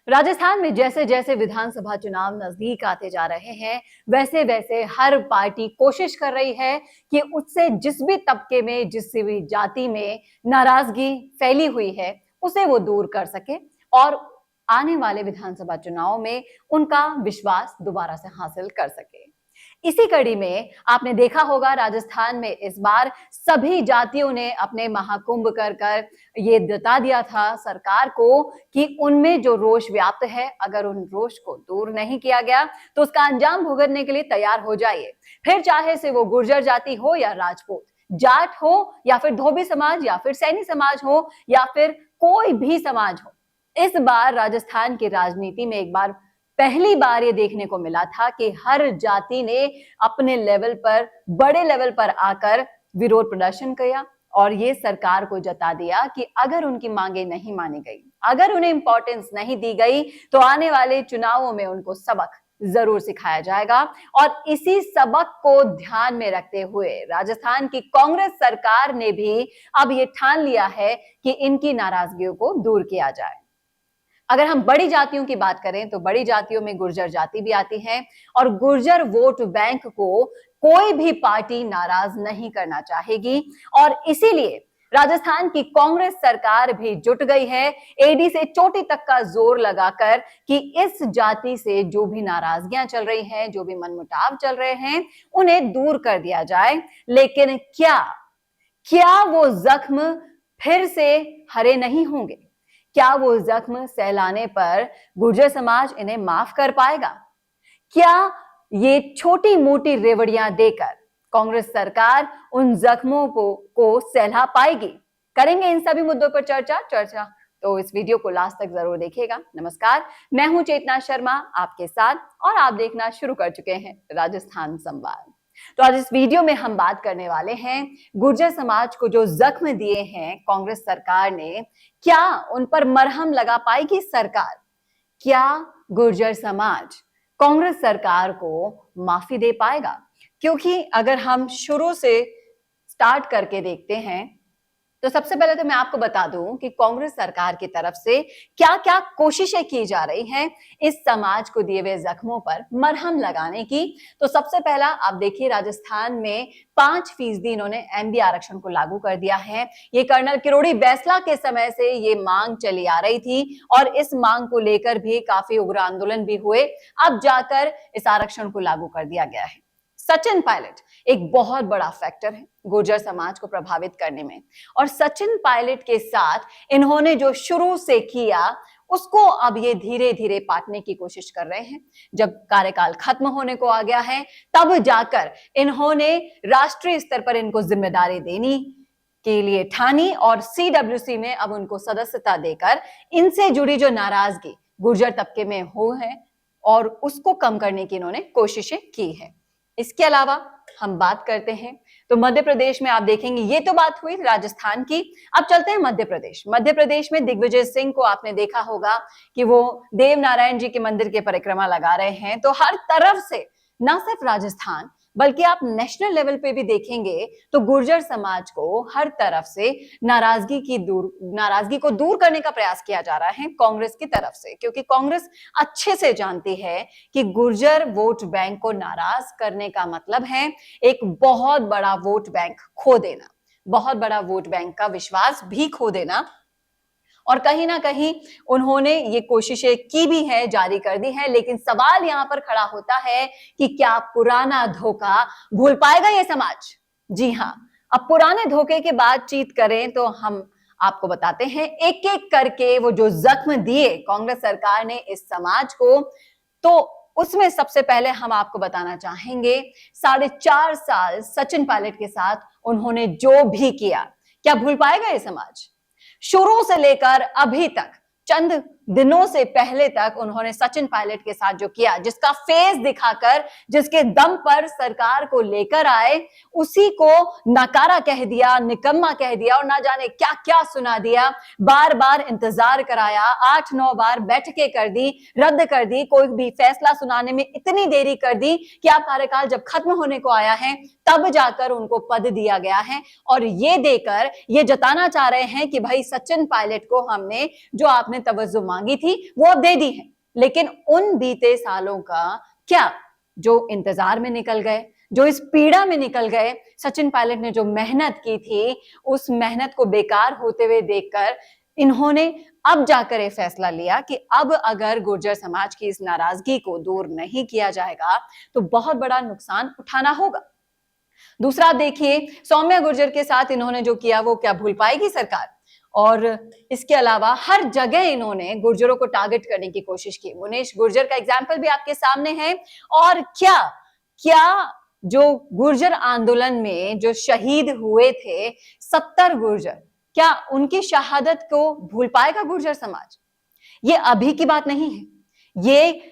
राजस्थान में जैसे जैसे विधानसभा चुनाव नजदीक आते जा रहे हैं, वैसे वैसे हर पार्टी कोशिश कर रही है कि उससे जिस भी तबके में, जिस भी जाति में नाराजगी फैली हुई है, उसे वो दूर कर सके और आने वाले विधानसभा चुनाव में उनका विश्वास दोबारा से हासिल कर सके। इसी कड़ी में आपने देखा होगा, राजस्थान में इस बार सभी जातियों ने अपने महाकुंभ कर कर ये जता दिया था सरकार को कि उनमें जो रोष व्याप्त है, अगर उन रोष को दूर नहीं किया गया तो उसका अंजाम भुगतने के लिए तैयार हो जाइए। फिर चाहे से वो गुर्जर जाति हो या राजपूत, जाट हो या फिर धोबी समाज या फिर सैनी समाज हो या फिर कोई भी समाज हो, इस बार राजस्थान की राजनीति में एक बार पहली बार ये देखने को मिला था कि हर जाति ने अपने लेवल पर, बड़े लेवल पर आकर विरोध प्रदर्शन किया और ये सरकार को जता दिया कि अगर उनकी मांगे नहीं मानी गई, अगर उन्हें इंपॉर्टेंस नहीं दी गई तो आने वाले चुनावों में उनको सबक जरूर सिखाया जाएगा। और इसी सबक को ध्यान में रखते हुए राजस्थान की कांग्रेस सरकार ने भी अब ये ठान लिया है कि इनकी नाराजगियों को दूर किया जाए। अगर हम बड़ी जातियों की बात करें तो बड़ी जातियों में गुर्जर जाति भी आती है और गुर्जर वोट बैंक को कोई भी पार्टी नाराज नहीं करना चाहेगी और इसीलिए राजस्थान की कांग्रेस सरकार भी जुट गई है एडी से चोटी तक का जोर लगाकर कि इस जाति से जो भी नाराजगियां चल रही हैं, जो भी मनमुटाव चल रहे हैं, उन्हें दूर कर दिया जाए। लेकिन क्या वो जख्म फिर से हरे नहीं होंगे? क्या वो जख्म सहलाने पर गुर्जर समाज इन्हें माफ कर पाएगा? क्या ये छोटी मोटी रेवड़ियां देकर कांग्रेस सरकार उन जख्मों को सहला पाएगी? करेंगे इन सभी मुद्दों पर चर्चा तो इस वीडियो को लास्ट तक जरूर देखिएगा। नमस्कार, मैं हूं चेतना शर्मा आपके साथ और आप देखना शुरू कर चुके हैं राजस्थान संवाद। तो आज इस वीडियो में हम बात करने वाले हैं गुर्जर समाज को जो जख्म दिए हैं कांग्रेस सरकार ने, क्या उन पर मरहम लगा पाएगी सरकार? क्या गुर्जर समाज कांग्रेस सरकार को माफी दे पाएगा? क्योंकि अगर हम शुरू से स्टार्ट करके देखते हैं तो सबसे पहले तो मैं आपको बता दूं कि कांग्रेस सरकार की तरफ से क्या क्या कोशिशें की जा रही हैं इस समाज को दिए हुए जख्मों पर मरहम लगाने की। तो सबसे पहला आप देखिए, राजस्थान में 5% इन्होंने एमबी आरक्षण को लागू कर दिया है। ये कर्नल किरोड़ी बैसला के समय से ये मांग चली आ रही थी और इस मांग को लेकर भी काफी उग्र आंदोलन भी हुए, अब जाकर इस आरक्षण को लागू कर दिया गया है। सचिन पायलट एक बहुत बड़ा फैक्टर है गुर्जर समाज को प्रभावित करने में और सचिन पायलट के साथ इन्होंने जो शुरू से किया उसको अब ये धीरे धीरे पाटने की कोशिश कर रहे हैं। जब कार्यकाल खत्म होने को आ गया है तब जाकर इन्होंने राष्ट्रीय स्तर पर इनको जिम्मेदारी देनी के लिए ठानी और सीडब्ल्यूसी में अब उनको सदस्यता देकर इनसे जुड़ी जो नाराजगी गुर्जर तबके में हो है और उसको कम करने की इन्होंने कोशिशें की है। इसके अलावा हम बात करते हैं तो मध्य प्रदेश में आप देखेंगे, ये तो बात हुई राजस्थान की। अब चलते हैं मध्य प्रदेश। मध्य प्रदेश में दिग्विजय सिंह को आपने देखा होगा कि वो देव नारायण जी के मंदिर की परिक्रमा लगा रहे हैं। तो हर तरफ से न सिर्फ राजस्थान बल्कि आप नेशनल लेवल पे भी देखेंगे तो गुर्जर समाज को हर तरफ से नाराजगी को दूर करने का प्रयास किया जा रहा है कांग्रेस की तरफ से, क्योंकि कांग्रेस अच्छे से जानती है कि गुर्जर वोट बैंक को नाराज करने का मतलब है एक बहुत बड़ा वोट बैंक खो देना, बहुत बड़ा वोट बैंक का विश्वास भी खो देना। और कहीं ना कहीं उन्होंने ये कोशिशें की भी है, जारी कर दी है। लेकिन सवाल यहां पर खड़ा होता है कि क्या पुराना धोखा भूल पाएगा ये समाज? जी हां, अब पुराने धोखे की बातचीत करें तो हम आपको बताते हैं एक एक करके वो जो जख्म दिए कांग्रेस सरकार ने इस समाज को, तो उसमें सबसे पहले हम आपको बताना चाहेंगे 4.5 साल सचिन पायलट के साथ उन्होंने जो भी किया, क्या भूल पाएगा ये समाज? शुरू से लेकर अभी तक, चंद दिनों से पहले तक उन्होंने सचिन पायलट के साथ जो किया, जिसका फेस दिखाकर, जिसके दम पर सरकार को लेकर आए, उसी को नकारा कह दिया, निकम्मा कह दिया और ना जाने क्या क्या सुना दिया। बार बार इंतजार कराया, 8-9 बार बैठकें कर दी, रद्द कर दी, कोई भी फैसला सुनाने में इतनी देरी कर दी कि अब कार्यकाल जब खत्म होने को आया है तब जाकर उनको पद दिया गया है और ये देकर ये जताना चाह रहे हैं कि भाई सचिन पायलट को हमने जो आपने तवज्जो मांगी थी वो अब दे दी है, लेकिन उन बीते सालों का क्या, जो इंतजार में निकल गए, जो इस पीड़ा में निकल गए, सचिन पायलट ने जो मेहनत की थी उस मेहनत को बेकार होते हुए देखकर इन्होंने अब जाकर ये फैसला लिया कि अब अगर गुर्जर समाज की इस नाराजगी को दूर नहीं किया जाएगा तो बहुत बड़ा नुकसान उठाना होगा। दूसरा आप देखिए, सौम्या गुर्जर के साथ इन्होंने जो किया वो क्या भूल पाएगी सरकार? और इसके अलावा हर जगह इन्होंने गुर्जरों को टारगेट करने की कोशिश की। मुनीश गुर्जर का एग्जाम्पल भी आपके सामने है। और क्या क्या जो गुर्जर आंदोलन में जो शहीद हुए थे 70 गुर्जर, क्या उनकी शहादत को भूल पाएगा गुर्जर समाज? ये अभी की बात नहीं है, ये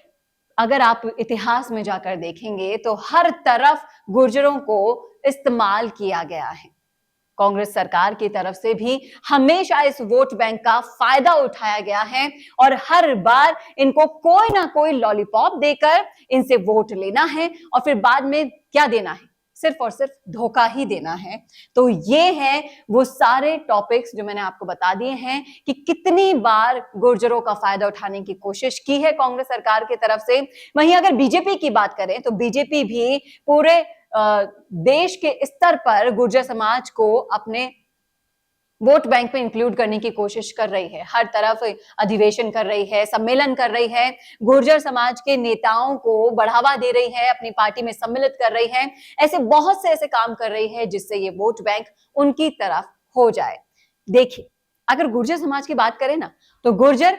अगर आप इतिहास में जाकर देखेंगे तो हर तरफ गुर्जरों को इस्तेमाल किया गया है। कांग्रेस सरकार की तरफ से भी हमेशा इस वोट बैंक का फायदा उठाया गया है और हर बार इनको कोई ना कोई लॉलीपॉप देकर इनसे वोट लेना है और फिर बाद में क्या देना है, सिर्फ और सिर्फ धोखा ही देना है। तो ये है वो सारे टॉपिक्स जो मैंने आपको बता दिए हैं कि कितनी बार गुर्जरों का फायदा उठाने की कोशिश की है कांग्रेस सरकार की तरफ से। वहीं अगर बीजेपी की बात करें तो बीजेपी भी पूरे देश के स्तर पर गुर्जर समाज को अपने वोट बैंक में इंक्लूड करने की कोशिश कर रही है। हर तरफ अधिवेशन कर रही है, सम्मेलन कर रही है, गुर्जर समाज के नेताओं को बढ़ावा दे रही है, अपनी पार्टी में सम्मिलित कर रही है। ऐसे बहुत से ऐसे काम कर रही है जिससे ये वोट बैंक उनकी तरफ हो जाए। देखिए, अगर गुर्जर समाज की बात करें ना तो गुर्जर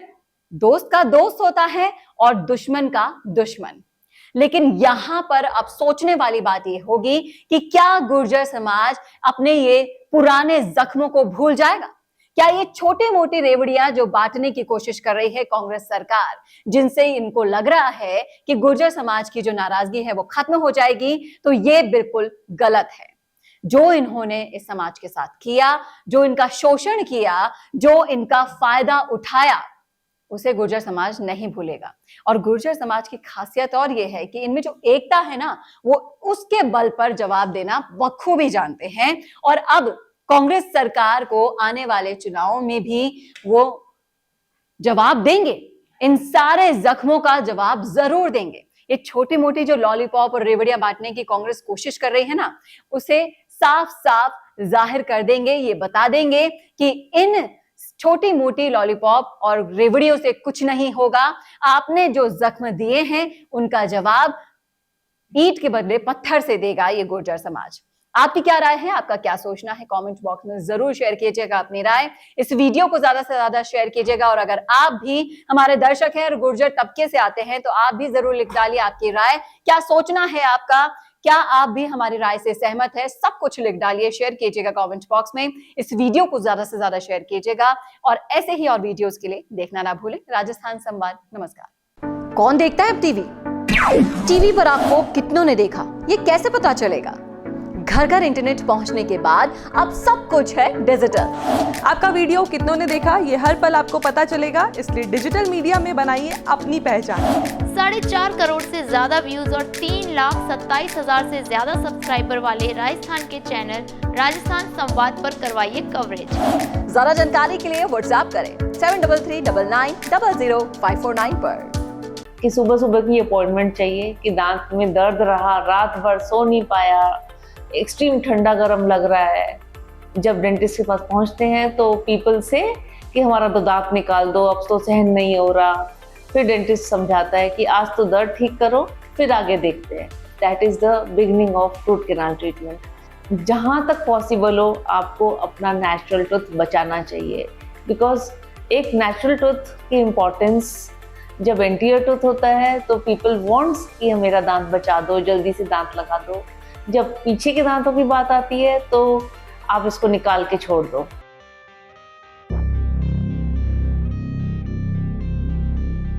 दोस्त का दोस्त होता है और दुश्मन का दुश्मन। लेकिन यहां पर अब सोचने वाली बात यह होगी कि क्या गुर्जर समाज अपने ये पुराने जख्मों को भूल जाएगा? क्या ये छोटी मोटी रेवड़ियां जो बांटने की कोशिश कर रही है कांग्रेस सरकार, जिनसे इनको लग रहा है कि गुर्जर समाज की जो नाराजगी है वो खत्म हो जाएगी, तो ये बिल्कुल गलत है। जो इन्होंने इस समाज के साथ किया, जो इनका शोषण किया, जो इनका फायदा उठाया, उसे गुर्जर समाज नहीं भूलेगा। और गुर्जर समाज की खासियत और यह है कि इनमें जो एकता है ना, वो उसके बल पर जवाब देना बखूबी जानते हैं। और अब कांग्रेस सरकार को आने वाले चुनावों में भी वो जवाब देंगे, इन सारे जख्मों का जवाब जरूर देंगे। ये छोटी मोटी जो लॉलीपॉप और रेवड़ियां बांटने की कांग्रेस कोशिश कर रही है ना, उसे साफ साफ जाहिर कर देंगे, ये बता देंगे कि इन छोटी मोटी लॉलीपॉप और रेवड़ियों से कुछ नहीं होगा। आपने जो जख्म दिए हैं उनका जवाब ईंट के बदले पत्थर से देगा ये गुर्जर समाज। आपकी क्या राय है? आपका क्या सोचना है? कमेंट बॉक्स में जरूर शेयर कीजिएगा अपनी राय। इस वीडियो को ज्यादा से ज्यादा शेयर कीजिएगा और अगर आप भी हमारे दर्शक हैं और गुर्जर तबके से आते हैं तो आप भी जरूर लिख डालिए आपकी राय। क्या सोचना है आपका? क्या आप भी हमारी राय से सहमत है? सब कुछ लिख डालिए, शेयर कीजिएगा कमेंट बॉक्स में। इस वीडियो को ज्यादा से ज्यादा शेयर कीजिएगा और ऐसे ही और वीडियोस के लिए देखना ना भूलें राजस्थान संवाद। नमस्कार। कौन देखता है अब टीवी? टीवी पर आपको कितनों ने देखा, ये कैसे पता चलेगा? घर घर इंटरनेट पहुंचने के बाद अब सब कुछ है डिजिटल। आपका वीडियो कितनों ने देखा ये हर पल आपको पता चलेगा, इसलिए डिजिटल मीडिया में बनाइए अपनी पहचान। 4.5 करोड़ से ज्यादा व्यूज और 3,27,000 से ज्यादा सब्सक्राइबर वाले राजस्थान के चैनल राजस्थान संवाद पर करवाइए कवरेज। ज्यादा जानकारी के लिए व्हाट्सएप करें 7339900549 पर। कि सुबह सुबह की अपॉइंटमेंट चाहिए, कि दांत में दर्द रहा, रात भर सो नहीं पाया, एक्सट्रीम ठंडा गर्म लग रहा है। जब डेंटिस्ट के पास पहुंचते हैं तो पीपल से कि हमारा तो दांत निकाल दो, अब तो सहन नहीं हो रहा। फिर डेंटिस्ट समझाता है कि आज तो दर्द ठीक करो, फिर आगे देखते हैं। That is the beginning of root canal treatment. जहाँ तक पॉसिबल हो आपको अपना नेचुरल टूथ बचाना चाहिए, बिकॉज एक नेचुरल टूथ की इम्पोर्टेंस, जब एंटीरियर टूथ होता है तो पीपल वांट्स कि मेरा दांत बचा दो, जल्दी से दांत लगा दो। जब पीछे के दांतों की बात आती है तो आप इसको निकाल के छोड़ दो।